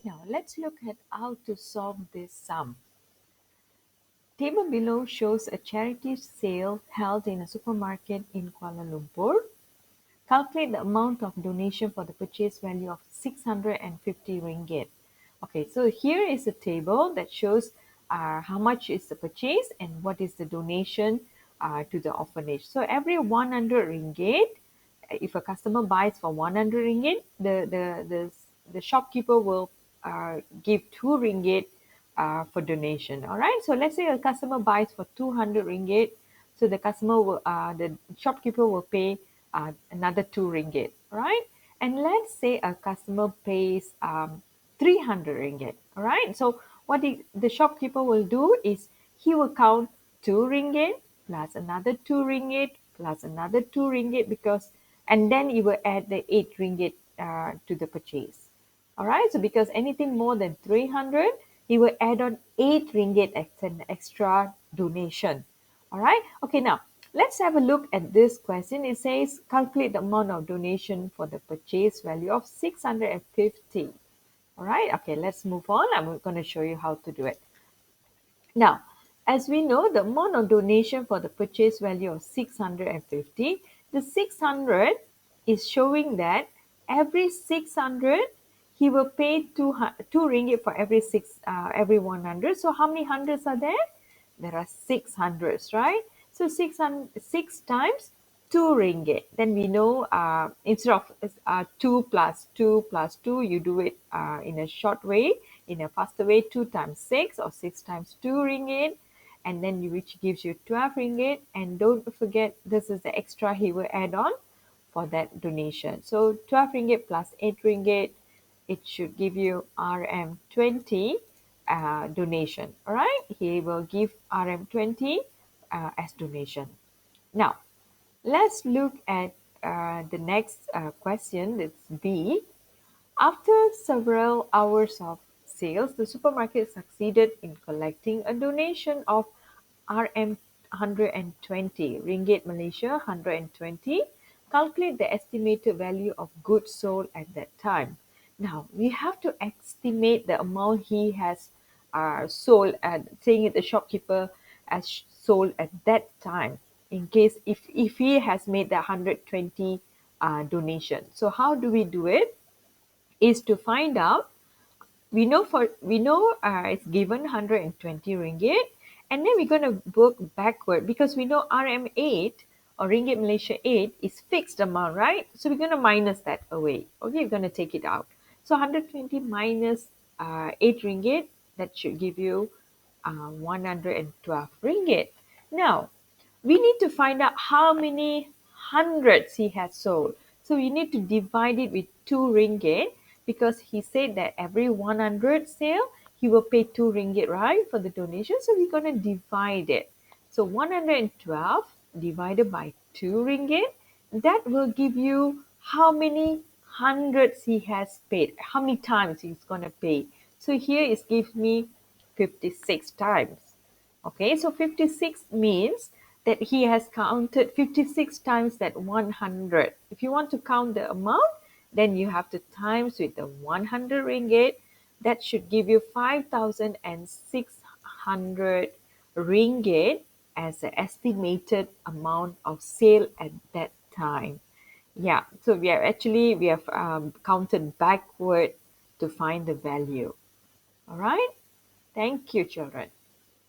Now let's look at how to solve this sum. Table below shows a charity sale held in a supermarket in Kuala Lumpur. Calculate the amount of donation for the purchase value of 650 ringgit. Okay, so here is a table that shows how much is the purchase and what is the donation to the orphanage. So every 100 ringgit, if a customer buys for 100 ringgit, the shopkeeper will give 2 ringgit for donation. All right, so let's say a customer buys for 200 ringgit, so the shopkeeper will pay another 2 ringgit, right? And let's say a customer pays 300 ringgit, all right? So what the shopkeeper will do is he will count 2 ringgit plus another 2 ringgit plus another 2 ringgit and then he will add the 8 ringgit to the purchase. All right, so because anything more than 300, he will add on 8 ringgit as an extra donation. All right, okay, now let's have a look at this question. It says calculate the amount of donation for the purchase value of 650. All right, okay, let's move on. I'm going to show you how to do it. Now, as we know, the amount of donation for the purchase value of 650, the 600 is showing that every 600, he will pay 2 ringgit for every 100. So how many hundreds are there? There are 6 hundreds, right? So 6 times 2 ringgit. Then we know instead of 2 plus 2 plus 2, you do it in a short way, in a faster way, 2 times 6 or 6 times 2 ringgit. And then which gives you 12 ringgit. And don't forget, this is the extra he will add on for that donation. So 12 ringgit plus 8 ringgit, it should give you RM20 donation. All right, he will give RM20 as donation. Now, let's look at the next question. It's B. After several hours of sales, the supermarket succeeded in collecting a donation of RM120, Ringgit Malaysia 120. Calculate the estimated value of goods sold at that time. Now, we have to estimate the amount he has sold, saying it the shopkeeper has sold at that time, in case if he has made the 120 donation. So how do we do it? Is to find out, we know it's given 120 ringgit, and then we're going to work backward because we know RM8 or Ringgit Malaysia 8 is fixed amount, right? So we're going to minus that away. Okay, we're going to take it out. So 120 minus 8 ringgit, that should give you 112 ringgit. Now, we need to find out how many hundreds he has sold. So you need to divide it with 2 ringgit because he said that every 100 sale, he will pay 2 ringgit, right, for the donation. So we're going to divide it. So 112 divided by 2 ringgit, that will give you how many hundreds he has paid, how many times he's going to pay. So here it gives me 56 times. Okay, so 56 means that he has counted 56 times that 100. If you want to count the amount, then you have to times with the 100 ringgit. That should give you 5,600 ringgit as the estimated amount of sale at that time. Yeah, so we have counted backward to find the value. All right, thank you, children.